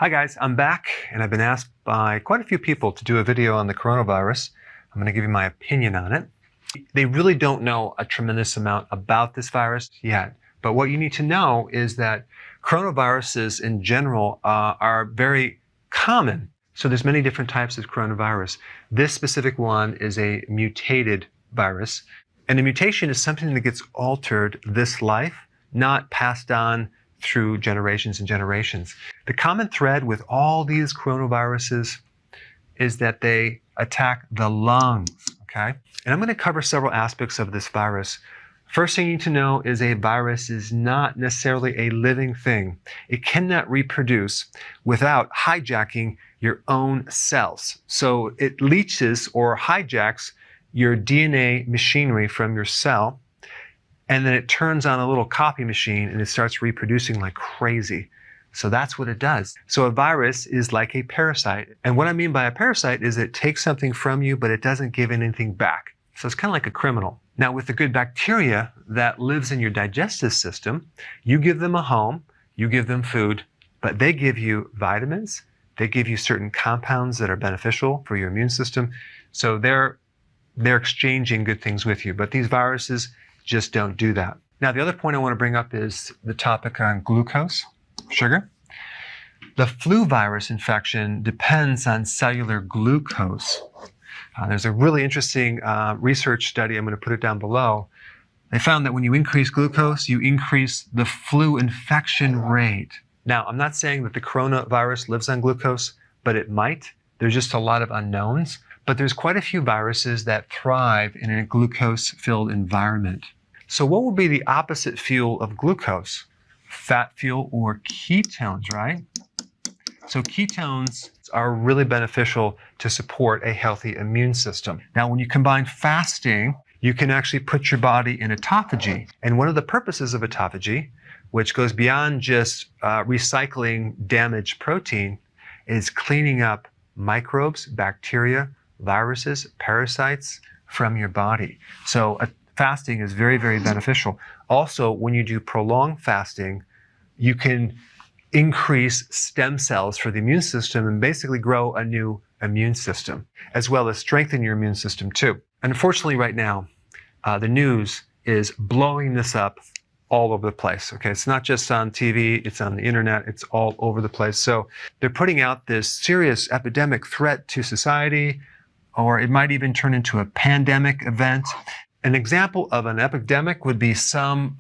Hi guys, I'm back and I've been asked by quite a few people to do a video on the coronavirus. I'm going to give you my opinion on it. They really don't know a tremendous amount about this virus yet, but what you need to know is that coronaviruses in general are very common. So there's many different types of coronavirus. This specific one is a mutated virus, and a mutation is something that gets altered this life, not passed on through generations and generations. The common thread with all these coronaviruses is that they attack the lungs, okay? And I'm going to cover several aspects of this virus. First thing you need to know is a virus is not necessarily a living thing. It cannot reproduce without hijacking your own cells. So it leaches or hijacks your DNA machinery from your cell, and then it turns on a little copy machine and it starts reproducing like crazy. So that's what it does. So a virus is like a parasite. And what I mean by a parasite is it takes something from you, but it doesn't give anything back. So it's kind of like a criminal. Now with the good bacteria that lives in your digestive system, you give them a home, you give them food, but they give you vitamins, they give you certain compounds that are beneficial for your immune system. So they're exchanging good things with you, but these viruses just don't do that. Now, the other point I want to bring up is the topic on glucose, sugar. The flu virus infection depends on cellular glucose. There's a really interesting research study, I'm going to put it down below. They found that when you increase glucose, you increase the flu infection rate. Now, I'm not saying that the coronavirus lives on glucose, but it might. There's just a lot of unknowns. But there's quite a few viruses that thrive in a glucose-filled environment. So what would be the opposite fuel of glucose? Fat fuel or ketones, right? So ketones are really beneficial to support a healthy immune system. Now, when you combine fasting, you can actually put your body in autophagy. And one of the purposes of autophagy, which goes beyond just recycling damaged protein, is cleaning up microbes, bacteria, viruses, parasites from your body. So fasting is very, very beneficial. Also, when you do prolonged fasting, you can increase stem cells for the immune system and basically grow a new immune system, as well as strengthen your immune system too. Unfortunately, right now, the news is blowing this up all over the place. Okay, it's not just on TV, it's on the internet, it's all over the place. So they're putting out this serious epidemic threat to society, or it might even turn into a pandemic event. An example of an epidemic would be some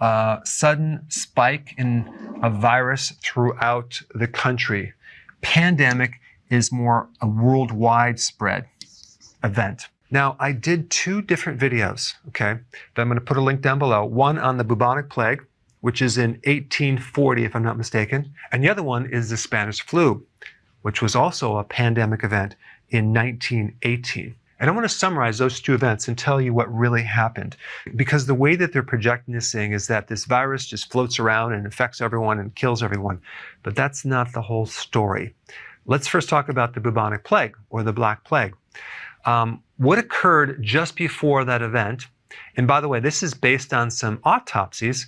sudden spike in a virus throughout the country. Pandemic is more a worldwide spread event. Now, I did two different videos, okay, that I'm going to put a link down below. One on the bubonic plague, which is in 1840, if I'm not mistaken. And the other one is the Spanish flu, which was also a pandemic event in 1918. And I want to summarize those two events and tell you what really happened. Because the way that they're projecting this thing is that this virus just floats around and infects everyone and kills everyone. But that's not the whole story. Let's first talk about the bubonic plague, or the Black Plague. What occurred just before that event, and by the way, this is based on some autopsies,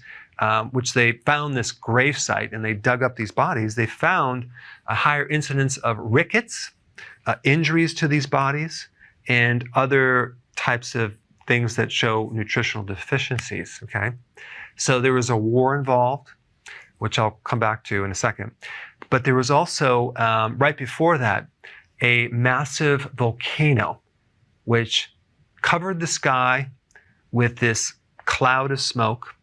which they found this grave site and they dug up these bodies. They found a higher incidence of rickets, injuries to these bodies, and other types of things that show nutritional deficiencies, okay? So there was a war involved, which I'll come back to in a second. But there was also, right before that, a massive volcano, which covered the sky with this cloud of smoke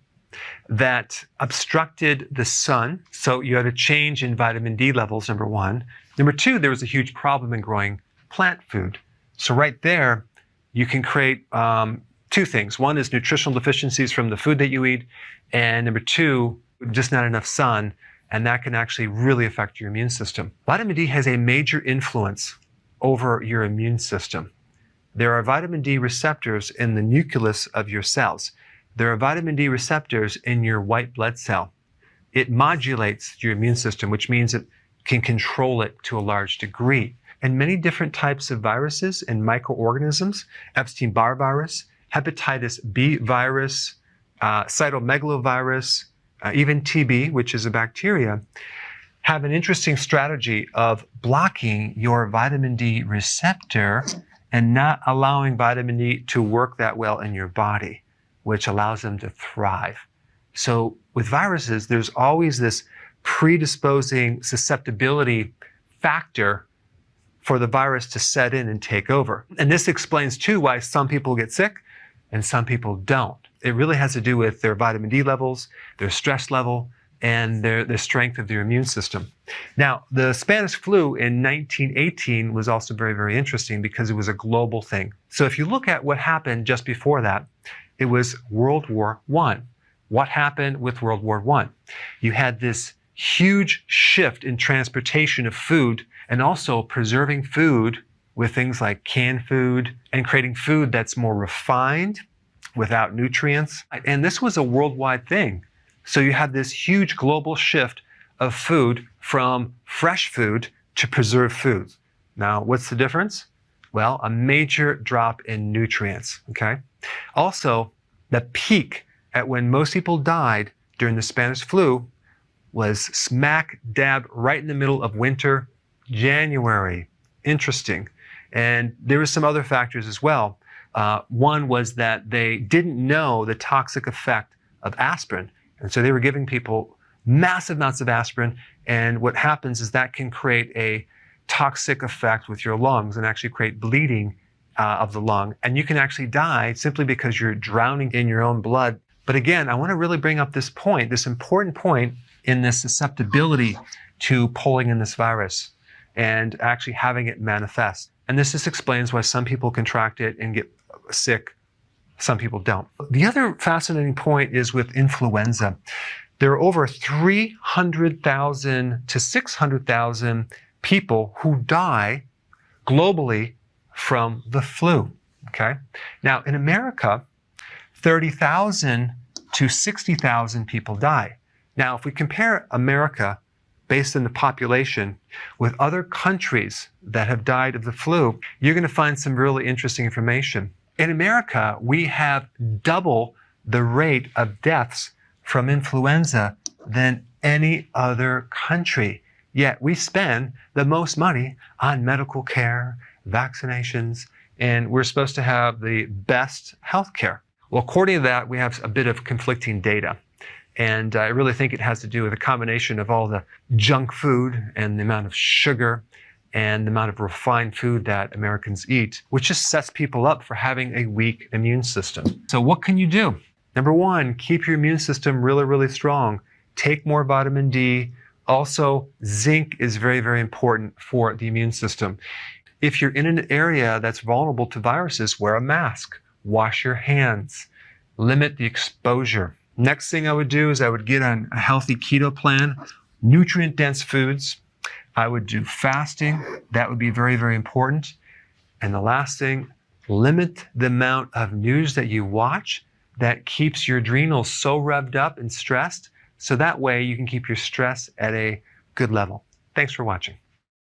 that obstructed the sun. So you had a change in vitamin D levels, number one. Number two, there was a huge problem in growing plant food. So right there, you can create two things. One is nutritional deficiencies from the food that you eat. And number two, just not enough sun. And that can actually really affect your immune system. Vitamin D has a major influence over your immune system. There are vitamin D receptors in the nucleus of your cells. There are vitamin D receptors in your white blood cell. It modulates your immune system, which means it can control it to a large degree. And many different types of viruses and microorganisms, Epstein-Barr virus, hepatitis B virus, cytomegalovirus, even TB, which is a bacteria, have an interesting strategy of blocking your vitamin D receptor and not allowing vitamin D to work that well in your body, which allows them to thrive. So with viruses, there's always this predisposing susceptibility factor for the virus to set in and take over. And this explains too why some people get sick and some people don't. It really has to do with their vitamin D levels, their stress level, and the strength of their immune system. Now, the Spanish flu in 1918 was also very, very interesting because it was a global thing. So if you look at what happened just before that, it was World War I. What happened with World War I? You had this huge shift in transportation of food and also preserving food with things like canned food and creating food that's more refined without nutrients. And this was a worldwide thing. So you have this huge global shift of food from fresh food to preserved foods. Now, what's the difference? Well, a major drop in nutrients, okay? Also, the peak at when most people died during the Spanish flu was smack dab right in the middle of winter, January. Interesting. And there were some other factors as well. One was that they didn't know the toxic effect of aspirin. And so they were giving people massive amounts of aspirin. And what happens is that can create a toxic effect with your lungs and actually create bleeding of the lung. And you can actually die simply because you're drowning in your own blood. But again, I want to really bring up this point, this important point in this susceptibility to pulling in this virus and actually having it manifest. And this just explains why some people contract it and get sick, some people don't. The other fascinating point is with influenza. There are over 300,000 to 600,000 people who die globally from the flu, okay? Now, in America, 30,000 to 60,000 people die. Now, if we compare America based on the population with other countries that have died of the flu, you're going to find some really interesting information. In America, we have double the rate of deaths from influenza than any other country. Yet we spend the most money on medical care, vaccinations, and we're supposed to have the best health care. Well, according to that, we have a bit of conflicting data. And I really think it has to do with a combination of all the junk food and the amount of sugar and the amount of refined food that Americans eat, which just sets people up for having a weak immune system. So what can you do? Number one, keep your immune system really, really strong. Take more vitamin D. Also, zinc is very, very important for the immune system. If you're in an area that's vulnerable to viruses, wear a mask. Wash your hands. Limit the exposure. Next thing I would do is I would get on a healthy keto plan, nutrient-dense foods. I would do fasting. That would be very, very important. And the last thing, limit the amount of news that you watch that keeps your adrenals so revved up and stressed, so that way you can keep your stress at a good level. Thanks for watching.